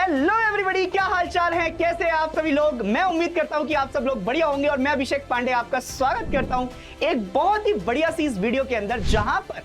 Hello everybody, क्या हाल चाल है, कैसे हैं आप सभी लोग। मैं उम्मीद करता हूं कि आप सब लोग बढ़िया होंगे और मैं अभिषेक पांडे आपका स्वागत करता हूं एक बहुत ही बढ़िया सी इस वीडियो के अंदर, जहां पर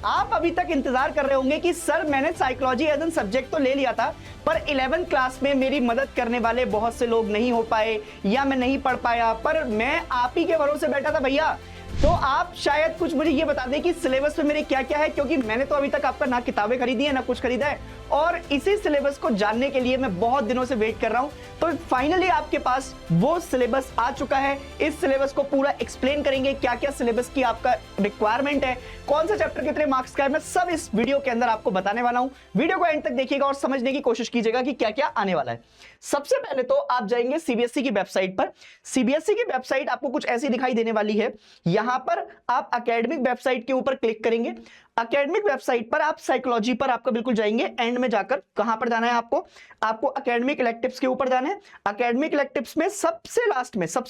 आप अभी तक इंतजार कर रहे होंगे कि सर मैंने साइकोलॉजी एज एन सब्जेक्ट तो ले लिया था, पर 11th क्लास में मेरी मदद करने वाले बहुत से लोग नहीं हो पाए या मैं नहीं पढ़ पाया, पर मैं आप ही के भरोसे बैठा था भैया। तो आप शायद कुछ मुझे ये बता दें कि सिलेबस में मेरे क्या क्या है, क्योंकि मैंने तो अभी तक आपका ना किताबें खरीदी है ना कुछ खरीदा है, और इसी सिलेबस को जानने के लिए मैं बहुत दिनों से वेट कर रहा हूं। तो फाइनली आपके पास वो सिलेबस आ चुका है। इस सिलेबस को पूरा एक्सप्लेन करेंगे, क्या क्या सिलेबस की आपका रिक्वायरमेंट है, कौन सा चैप्टर कितने मार्क्स का है, मैं सब इस वीडियो के अंदर आपको बताने वाला हूं। वीडियो को एंड तक देखिएगा और समझने की कोशिश कीजिएगा कि क्या क्या आने वाला है। सबसे पहले तो आप जाएंगे सीबीएसई की वेबसाइट पर। सीबीएसई की वेबसाइट आपको कुछ ऐसी दिखाई देने वाली है। यहां पर आप एकेडमिक वेबसाइट के ऊपर क्लिक करेंगे। एकेडमिक वेबसाइट पर आप साइकोलॉजी पर आपका बिल्कुल जाएंगे। एंड में जाकर कहां पर जाना है आपको एकेडमिक इलेक्टिव्स के ऊपर जाना है। एकेडमिक इलेक्टिव्स में सबसे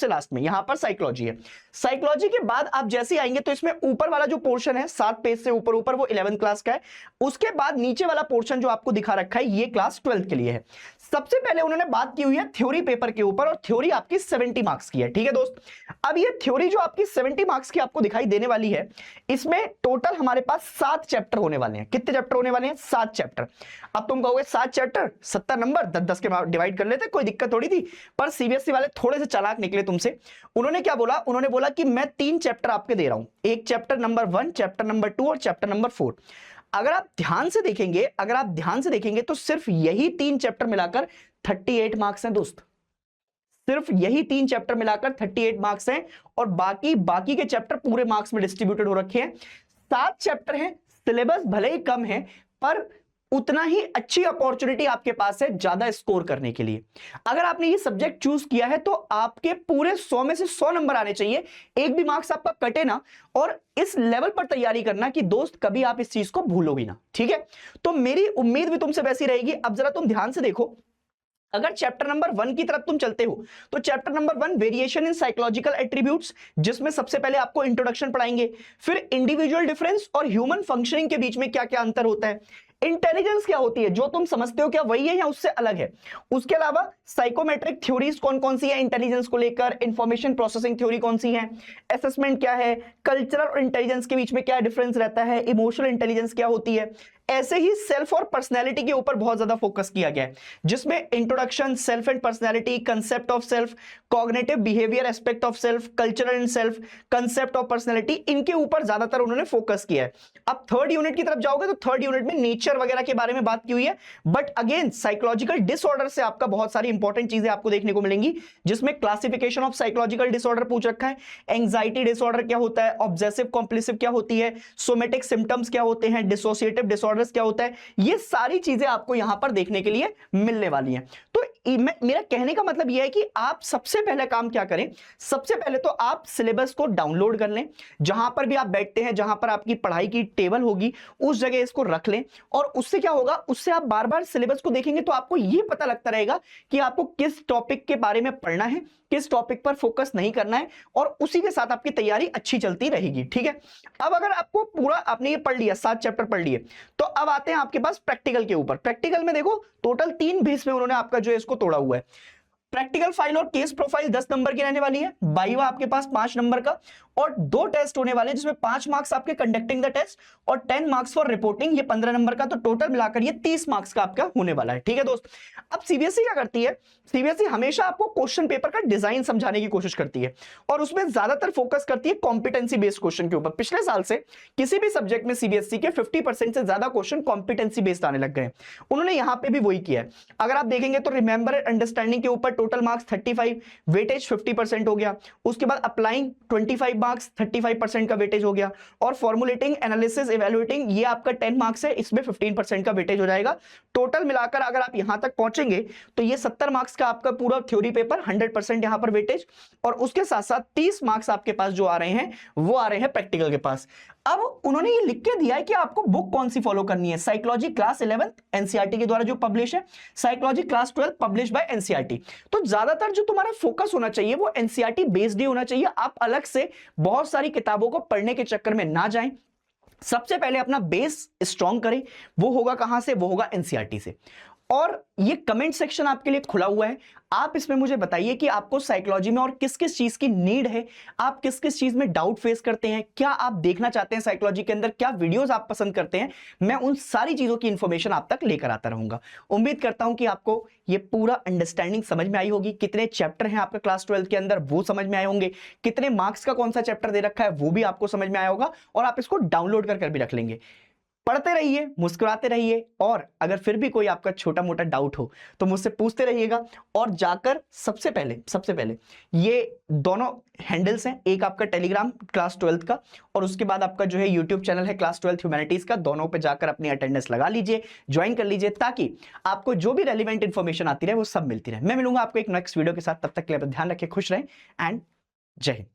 लास्ट में यहां पर साइकोलॉजी है। साइकोलॉजी के बाद आप जैसे आएंगे तो इसमें ऊपर वाला जो पोर्शन है 7 पेज से ऊपर वो 11th क्लास का है। उसके बाद नीचे वाला पोर्शन जो आपको दिखा रखा है ये क्लास 12th के लिए है। सबसे पहले उन्होंने बात की हुई है थ्योरी पेपर के ऊपर, और थ्योरी आपकी 70 मार्क्स की है। ठीक है दोस्त, अब ये थ्योरी जो आपकी 70 मार्क्स की आपको दिखाई देने वाली है, इसमें टोटल हमारे पास 7 चैप्टर होने वाले हैं। कितने चैप्टर होने वाले हैं? 7 चैप्टर। अब तुम कहोगे 7 चैप्टर 70 नंबर 10-10 के डिवाइड कर लेते, कोई दिक्कत थोड़ी थी। पर सीबीएसई वाले थोड़े से चालाक निकले तुमसे। उन्होंने क्या बोला? उन्होंने बोला कि मैं 3 चैप्टर आपके दे रहा हूं, एक चैप्टर नंबर 1, चैप्टर नंबर 2 और चैप्टर नंबर 4। अगर आप ध्यान से देखेंगे तो सिर्फ यही 3 चैप्टर मिलाकर 38 मार्क्स हैं दोस्त। सिर्फ यही 3 चैप्टर मिलाकर 38 मार्क्स हैं, और बाकी के चैप्टर पूरे मार्क्स में डिस्ट्रीब्यूटेड हो रखे हैं। 7 चैप्टर हैं, सिलेबस भले ही कम है, पर उतना ही अच्छी अपॉर्चुनिटी आपके पास है ज्यादा स्कोर करने के लिए। अगर आपने ये सब्जेक्ट चूज किया है तो आपके पूरे 100 में से 100 नंबर आने चाहिए, एक भी मार्क्स आपका कटे ना, और इस लेवल पर तैयारी करना कि दोस्त कभी आप इस चीज को भूलोगे ना। ठीक है, तो मेरी उम्मीद भी तुमसे वैसी रहेगी। अब जरा तुम ध्यान से देखो, अगर चैप्टर नंबर 1 की तरफ तुम चलते हो तो chapter number 1 variation in psychological attributes, जिसमें सबसे पहले आपको इंट्रोडक्शन पढ़ाएंगे, फिर इंडिविजुअल डिफरेंस और ह्यूमन फंक्शनिंग के बीच में क्या क्या अंतर होता है, इंटेलिजेंस क्या होती है, जो तुम समझते हो क्या वही है या उससे अलग है। उसके अलावा साइकोमेट्रिक थ्योरीज कौन कौन सी है इंटेलिजेंस को लेकर, इंफॉर्मेशन प्रोसेसिंग थ्योरी कौन सी है, असेसमेंट क्या है, कल्चरल और इंटेलिजेंस के बीच में क्या डिफरेंस रहता है, इमोशनल इंटेलिजेंस क्या होती है। ऐसे ही सेल्फ और पर्सनैलिटी के ऊपर बहुत ज्यादा फोकस किया गया है, जिसमें introduction, self and personality, concept of self, cognitive behaviour aspect of self, cultural and self, concept of personality, इनके ऊपर ज्यादातर उन्होंने फोकस किया है। अब थर्ड यूनिट की तरफ जाओगे तो थर्ड यूनिट में नेचर वगैरह के बारे में बात की हुई है, बट अगेन साइकोलॉजिकल डिसऑर्डर से आपका बहुत सारी इंपॉर्टेंट चीजें आपको देखने को मिलेंगी, जिसमें क्लासिफिकेशन ऑफ साइकोलॉजिकल डिसऑर्डर पूछ रखा है, एंजाइटी डिसऑर्डर क्या होता है, ऑब्सेसिव कॉम्पल्सिव क्या होती है, सोमेटिक सिम्टम्स क्या होते हैं, डिसोसिएटिव डिसऑर्डर्स क्या होता है, ये सारी चीजें आपको यहां पर देखने के लिए मिलने वाली हैं। तो मेरा कहने का मतलब यह है कि आप सबसे पहले काम क्या करें, सबसे पहले तो आप सिलेबस को डाउनलोड कर लें। जहां पर भी आप बैठते हैं, जहां पर आपकी पढ़ाई की टेबल होगी, उस जगह इसको रख लें, और उससे क्या होगा, उससे आप बार बार सिलेबस को देखेंगे तो आपको यह पता लगता रहेगा कि आपको किस टॉपिक के बारे में पढ़ना है, किस टॉपिक पर फोकस नहीं करना है, और उसी के साथ आपकी तैयारी अच्छी चलती रहेगी। ठीक है, अब अगर आपको पूरा आपने ये पढ़ लिया, 7 चैप्टर पढ़ लिए, तो अब आते हैं आपके पास प्रैक्टिकल के ऊपर। प्रैक्टिकल में देखो टोटल 3 बेस में उन्होंने आपका जो है इसको तोड़ा हुआ है। प्रैक्टिकल फाइल और केस प्रोफाइल 10 नंबर की रहने वाली है, वाइवा आपके पास 5 नंबर का, और 2 टेस्ट होने वाले जिसमें 5 मार्क्स आपके कंडक्टिंग द टेस्ट और 10 मार्क्स फॉर रिपोर्टिंग, ये 15 नंबर का, तो टोटल मिलाकर ये 30 मार्क्स का आपका होने वाला है। ठीक है दोस्त, अब सीबीएसई क्या करती है, सीबीएसई हमेशा आपको क्वेश्चन पेपर का डिजाइन समझाने की कोशिश करती है, और उसमें ज्यादातर फोकस करती है कॉम्पिटेंसी बेस्ड क्वेश्चन के ऊपर। पिछले साल से किसी भी सब्जेक्ट में सीबीएसई के 50% से ज्यादा क्वेश्चन कॉम्पिटेंसी बेस्ड आने लग गए। उन्होंने यहां पे भी वही किया है। अगर आप देखेंगे तो रिमेंबर एंड अंडरस्टैंडिंग के ऊपर टोटल मार्क्स 35, वेटेज 50% हो गया। उसके बाद अप्लाइंग 25 मार्क्स, 35% का वेटेज हो गया, और फॉर्मुलेटिंग, एनालिसिस, इवैल्यूएटिंग, ये आपका 10 मार्क्स है, इसमें 15% का वेटेज हो जाएगा। टोटल मिलाकर अगर आप यहां तक पहुंचेंगे तो ये 70 मार्क्स का आपका पूरा थ्योरी पेपर, 100% यहां पर वेटेज, और उसके साथ साथ 30 मार्क्स आपके पास जो आ रहे हैं वो आ रहे हैं प्रैक्टिकल के पास। अब उन्होंने ये लिख के दिया है कि आपको बुक कौन सी फॉलो करनी है। साइकोलॉजी क्लास 11 एनसीईआरटी के द्वारा जो पब्लिश है, psychology class 12 publish by NCERT. तो ज्यादातर जो तुम्हारा फोकस होना चाहिए वो एनसीईआरटी बेस्ड ही होना चाहिए। आप अलग से बहुत सारी किताबों को पढ़ने के चक्कर में ना जाएं। सबसे पहले अपना बेस स्ट्रॉन्ग करें, वो होगा कहां से, वो होगा एनसीईआरटी से। और ये कमेंट सेक्शन आपके लिए खुला हुआ है। आप इसमें मुझे बताइए कि आपको साइकोलॉजी में और किस किस चीज की नीड है, आप किस किस चीज में डाउट फेस करते हैं, क्या आप देखना चाहते हैं साइकोलॉजी के अंदर, क्या वीडियोस आप पसंद करते हैं। मैं उन सारी चीजों की इंफॉर्मेशन आप तक लेकर आता रहूंगा। उम्मीद करता हूं कि आपको ये पूरा अंडरस्टैंडिंग समझ में आई होगी। कितने चैप्टर हैं आपके क्लास 12 के अंदर वो समझ में आए होंगे, कितने मार्क्स का कौन सा चैप्टर दे रखा है वो भी आपको समझ में आया होगा, और आप इसको डाउनलोड कर भी रख लेंगे। पढ़ते रहिए, मुस्कुराते रहिए, और अगर फिर भी कोई आपका छोटा मोटा डाउट हो तो मुझसे पूछते रहिएगा। और जाकर सबसे पहले ये दोनों हैंडल्स हैं, एक आपका टेलीग्राम क्लास 12 का, और उसके बाद आपका जो है यूट्यूब चैनल है क्लास 12 ह्यूमैनिटीज का। दोनों पे जाकर अपनी अटेंडेंस लगा लीजिए, ज्वाइन कर लीजिए, ताकि आपको जो भी रेलिवेंट इंफॉर्मेशन आती रहे वो सब मिलती रहे। मैं मिलूंगा आपको एक नेक्स्ट वीडियो के साथ, तब तक के लिए ध्यान रखिए, खुश रहें, एंड जय हिंद।